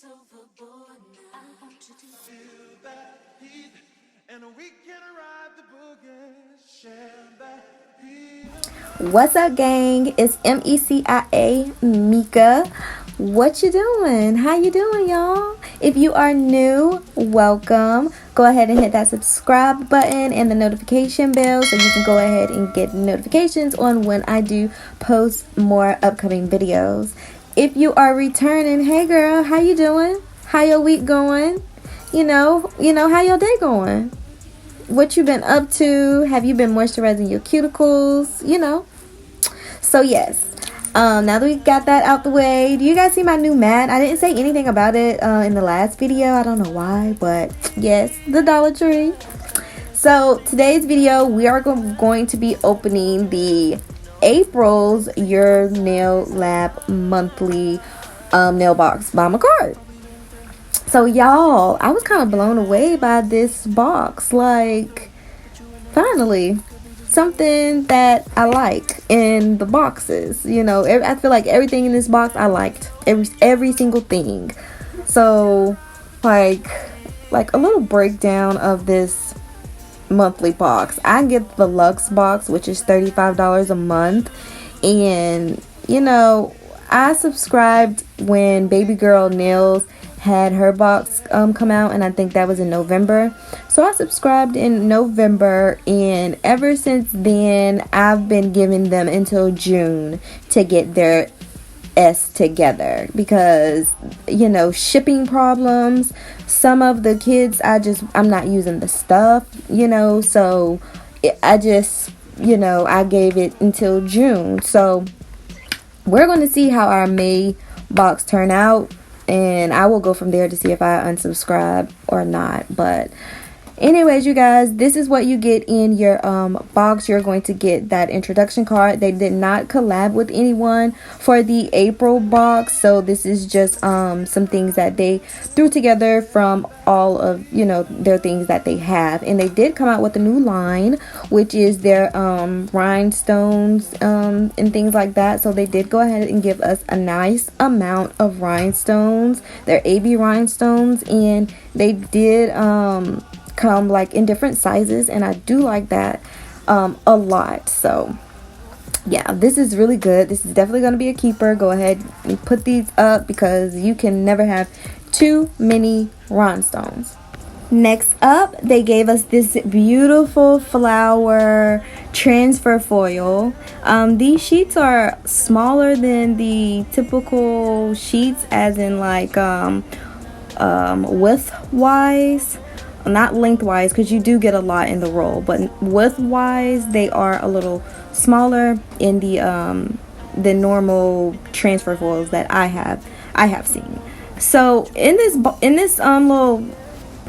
overboard now. I want you to feel that heat, and we can ride the boogie, share that heat. What's up, gang? It's MECIA Mika. What you doing? How you doing, y'all? If you are new, welcome. Go ahead and hit that subscribe button and the notification bell so you can go ahead and get notifications on when I do post more upcoming videos. If you are returning, hey girl, how you doing? How your week going? You know, how your day going? What you been up to? Have you been moisturizing your cuticles? So yes. Now that we got that out the way, do you guys see my new mat? I didn't say anything about it in the last video. I don't know why, but yes, the Dollar Tree. So today's video, we are going to be opening the April's Your Nail Lab monthly nail box by Makartt. So y'all, I was kind of blown away by this box. Like, finally, something that I like in the boxes. I feel like everything in this box I liked. Every single thing. So, like a little breakdown of this monthly box. I get the Luxe box, which is $35 a month, and I subscribed when Baby Girl Nails had her box come out, and I think that was in November. So I subscribed in November, and ever since then I've been giving them until June to get their S together because shipping problems. Some of the kids I'm not using the stuff, so I gave it until June. So we're going to see how our May box turn out, and I will go from there to see if I unsubscribe or not. But anyways, you guys, this is what you get in your box. You're going to get that introduction card. They did not collab with anyone for the April box, so this is just some things that they threw together from all of their things that they have. And they did come out with a new line, which is their rhinestones and things like that. So they did go ahead and give us a nice amount of rhinestones. They're AB rhinestones, and they did come like in different sizes, and I do like that a lot. So yeah, this is really good. This is definitely going to be a keeper. Go ahead and put these up because you can never have too many rhinestones. Next up, they gave us this beautiful flower transfer foil. These sheets are smaller than the typical sheets, as in like width wise, not lengthwise, because you do get a lot in the roll, but width-wise they are a little smaller in the normal transfer foils that I have seen. So in this little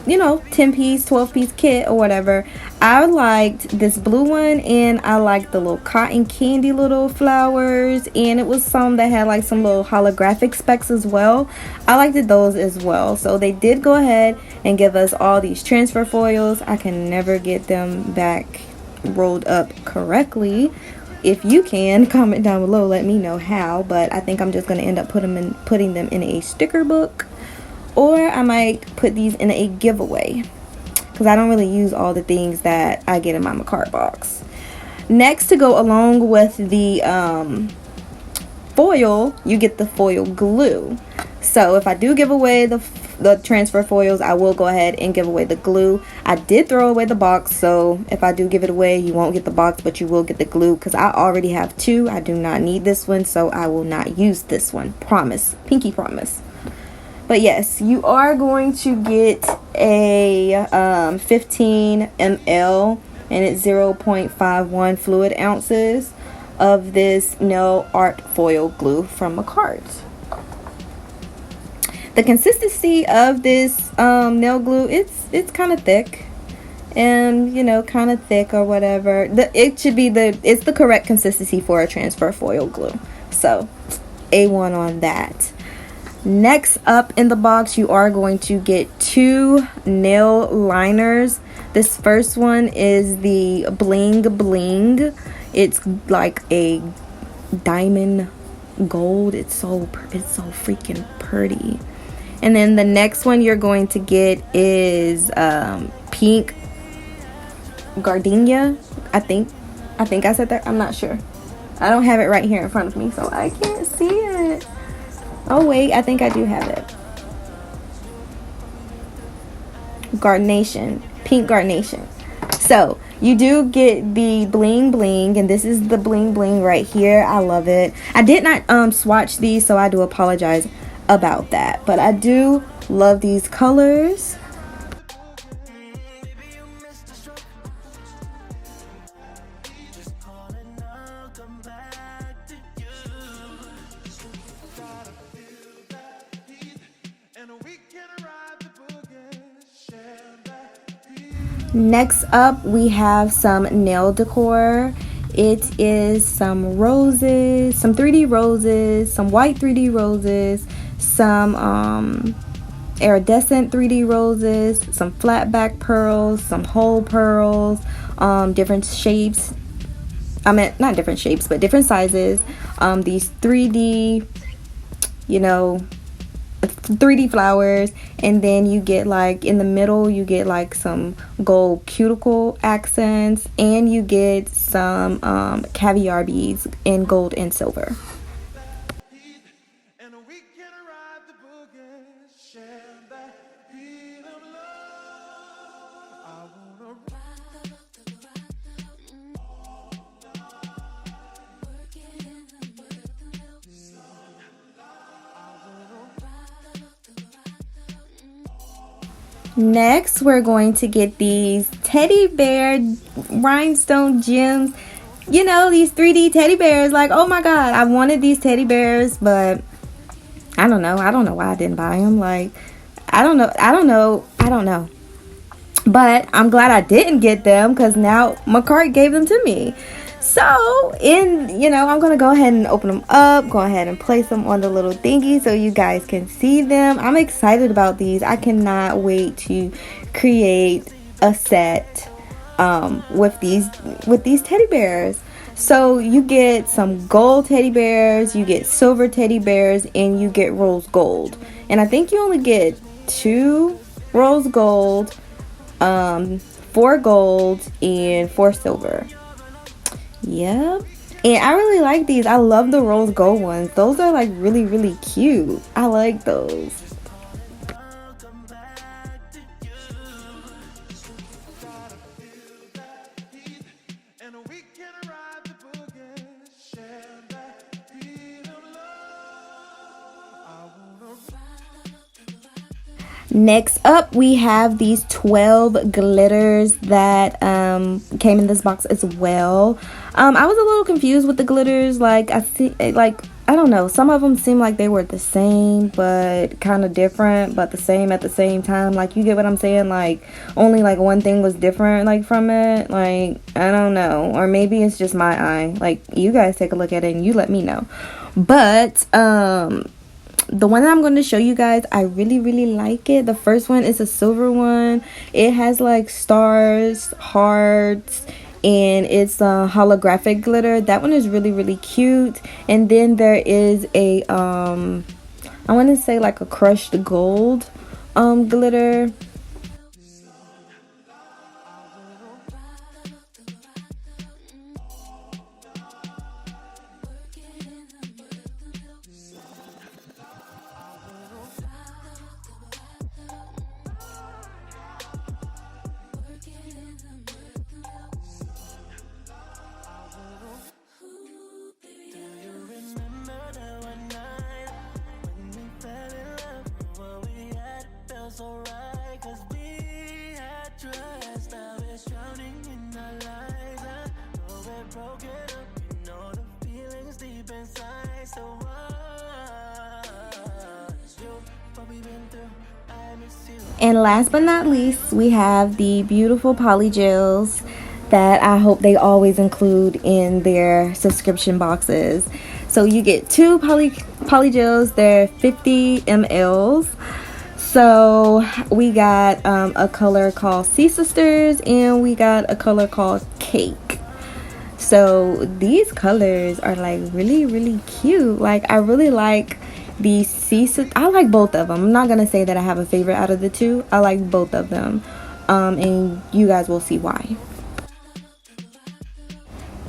10-piece 12-piece kit or whatever, I liked this blue one, and I liked the little cotton candy little flowers, and it was some that had like some little holographic specks as well. I liked those as well. So they did go ahead and give us all these transfer foils. I can never get them back rolled up correctly. If you can, comment down below, let me know how, but I think I'm just going to end up putting them in a sticker book, or I might put these in a giveaway because I don't really use all the things that I get in my Makartt box. Next, to go along with the foil, you get the foil glue. So if I do give away the transfer foils, I will go ahead and give away the glue. I did throw away the box, so if I do give it away, you won't get the box, but you will get the glue because I already have two. I do not need this one, so I will not use this one. Promise. Pinky promise. But yes, you are going to get a 15 ml, and it's 0.51 fluid ounces of this nail art foil glue from Makartt. The consistency of this nail glue, it's kind of thick, and kind of thick or whatever. It's the correct consistency for a transfer foil glue. So A1 on that. Next up in the box, you are going to get 2 nail liners. This first one is the Bling Bling. It's like a diamond gold. It's so freaking pretty. And then the next one you're going to get is pink gardenia. I think I said that. I'm not sure. I don't have it right here in front of me, so I can't see it. Oh wait, I think I do have it. Carnation, pink carnation. So you do get the bling bling, and this is the bling bling right here. I love it. I did not swatch these, so I do apologize about that, but I do love these colors. Next up, we have some nail decor. It is some roses, some 3D roses, some white 3D roses, some iridescent 3D roses, some flat back pearls, some whole pearls, different shapes. I meant not different shapes, but different sizes. These 3D, 3D flowers, and then you get like in the middle you get like some gold cuticle accents, and you get some caviar beads in gold and silver. Next, we're going to get these teddy bear rhinestone gems. These 3D teddy bears. Like, oh my god, I wanted these teddy bears, but I don't know why I didn't buy them. Like, I don't know. But I'm glad I didn't get them, because now Makartt gave them to me. So, I'm going to go ahead and open them up, go ahead and place them on the little thingy so you guys can see them. I'm excited about these. I cannot wait to create a set with these teddy bears. So you get some gold teddy bears, you get silver teddy bears, and you get rose gold. And I think you only get 2 rose gold, 4 gold, and 4 silver. Yep. And I really like these. I love the rose gold ones. Those are like really, really cute. I like those. Next up, we have these 12 glitters that came in this box as well. I was a little confused with the glitters. Like, I don't know, some of them seem like they were the same but kind of different, but the same at the same time. Like, you get what I'm saying? Like, only like one thing was different, like, from it. Like, I don't know, or maybe it's just my eye. Like, you guys take a look at it and you let me know. But the one that I'm going to show you guys, I really, really like it. The first one is a silver one. It has like stars, hearts, and it's a holographic glitter. That one is really, really cute. And then there is a I want to say like a crushed gold glitter. And last but not least, we have the beautiful poly gels that I hope they always include in their subscription boxes. So you get 2 poly gels. They're 50 mLs. So we got a color called Sea Sisters, and we got a color called Cake. So these colors are like really, really cute. Like, I really like I like both of them. I'm not gonna say that I have a favorite out of the two. I like both of them, and you guys will see why.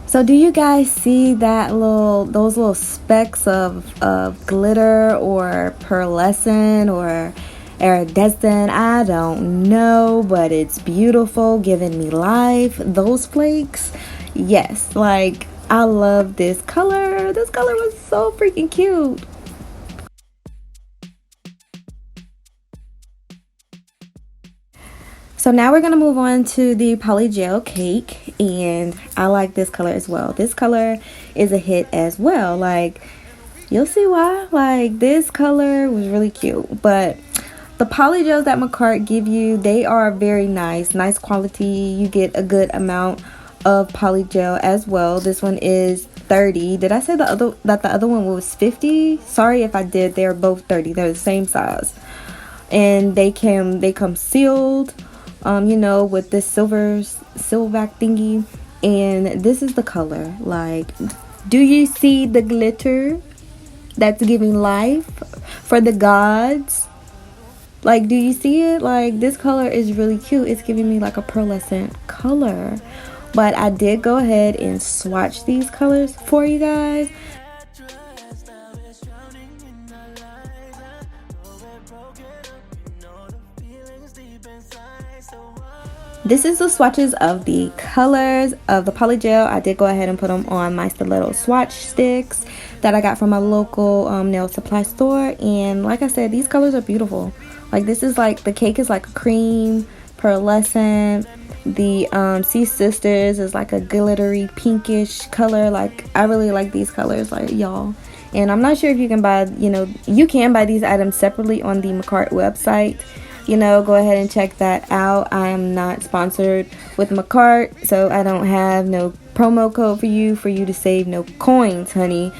So do you guys see those little specks of glitter or pearlescent or iridescent? I don't know, but it's beautiful, giving me life. Those flakes, yes, like I love this color. This color was so freaking cute. So now we're gonna move on to the polygel cake, and I like this color as well. This color is a hit as well. Like, you'll see why. Like, this color was really cute. But the polygels that Makartt give you, they are very nice quality. You get a good amount of polygel as well. This one is 30. Did I say that the other one was 50? Sorry if I did. They're both 30. They're the same size, and they come sealed. You know, with this silverback thingy, and this is the color. Like, do you see the glitter that's giving life for the gods? Like, do you see it? Like, this color is really cute. It's giving me like a pearlescent color. But I did go ahead and swatch these colors for you guys. This is the swatches of the colors of the polygel. I did go ahead and put them on my stiletto swatch sticks that I got from my local nail supply store. And like I said, these colors are beautiful. Like, this is like, the cake is like a cream, pearlescent. The Sea Sisters is like a glittery pinkish color. Like, I really like these colors, like, y'all. And I'm not sure if you can buy, you can buy these items separately on the Makartt website. Go ahead and check that out. I am not sponsored with Makartt, so I don't have no promo code for you to save no coins, honey.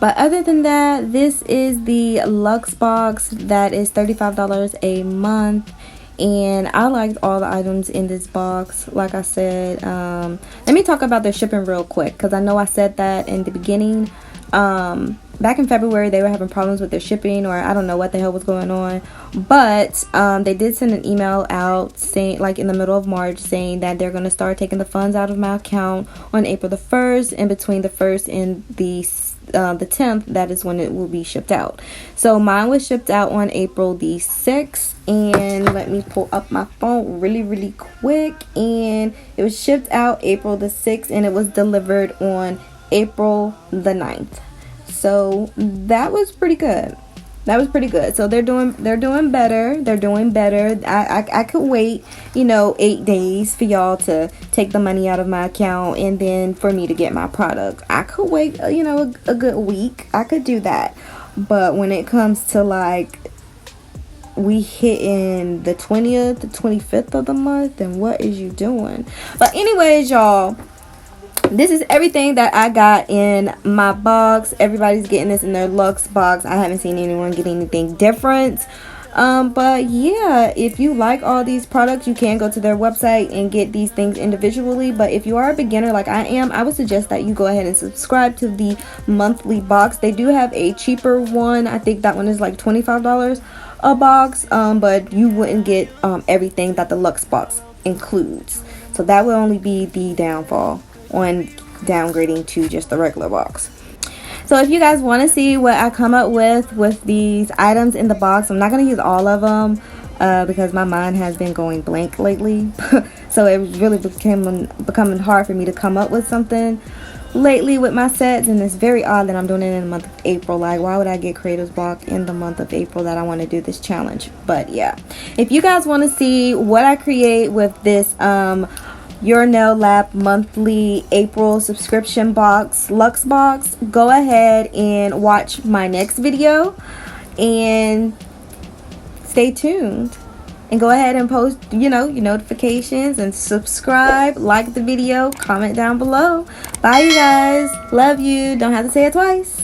But other than that, this is the Luxe box that is $35 a month. And I liked all the items in this box. Like I said, let me talk about the shipping real quick, because I know I said that in the beginning. Back in February, they were having problems with their shipping, or I don't know what the hell was going on. But they did send an email out saying, like in the middle of March, saying that they're going to start taking the funds out of my account on April the 1st. And between the 1st and the 10th, that is when it will be shipped out. So mine was shipped out on April the 6th. And let me pull up my phone really quick. And it was shipped out April the 6th, and it was delivered on April the 9th. So that was pretty good. So they're doing better. I could wait 8 days for y'all to take the money out of my account, and then for me to get my product. I could wait a good week. I could do that. But when it comes to like we hitting the 20th, the 25th of the month, then what is you doing? But anyways, y'all, this is everything that I got in my box. Everybody's getting this in their Luxe box. I haven't seen anyone get anything different. But yeah, if you like all these products, you can go to their website and get these things individually. But if you are a beginner like I am, I would suggest that you go ahead and subscribe to the monthly box. They do have a cheaper one. I think that one is like $25 a box. But you wouldn't get everything that the Luxe box includes. So that will only be the downfall on downgrading to just the regular box. So if you guys want to see what I come up with these items in the box, I'm not going to use all of them because my mind has been going blank lately. So it really becoming hard for me to come up with something lately with my sets, and it's very odd that I'm doing it in the month of April. Like, why would I get creator's block in the month of April that I want to do this challenge? But yeah, if you guys want to see what I create with this Your Nail Lab monthly April subscription box, Luxe box, go ahead and watch my next video and stay tuned. And go ahead and post, your notifications and subscribe, like the video, comment down below. Bye, you guys. Love you. Don't have to say it twice.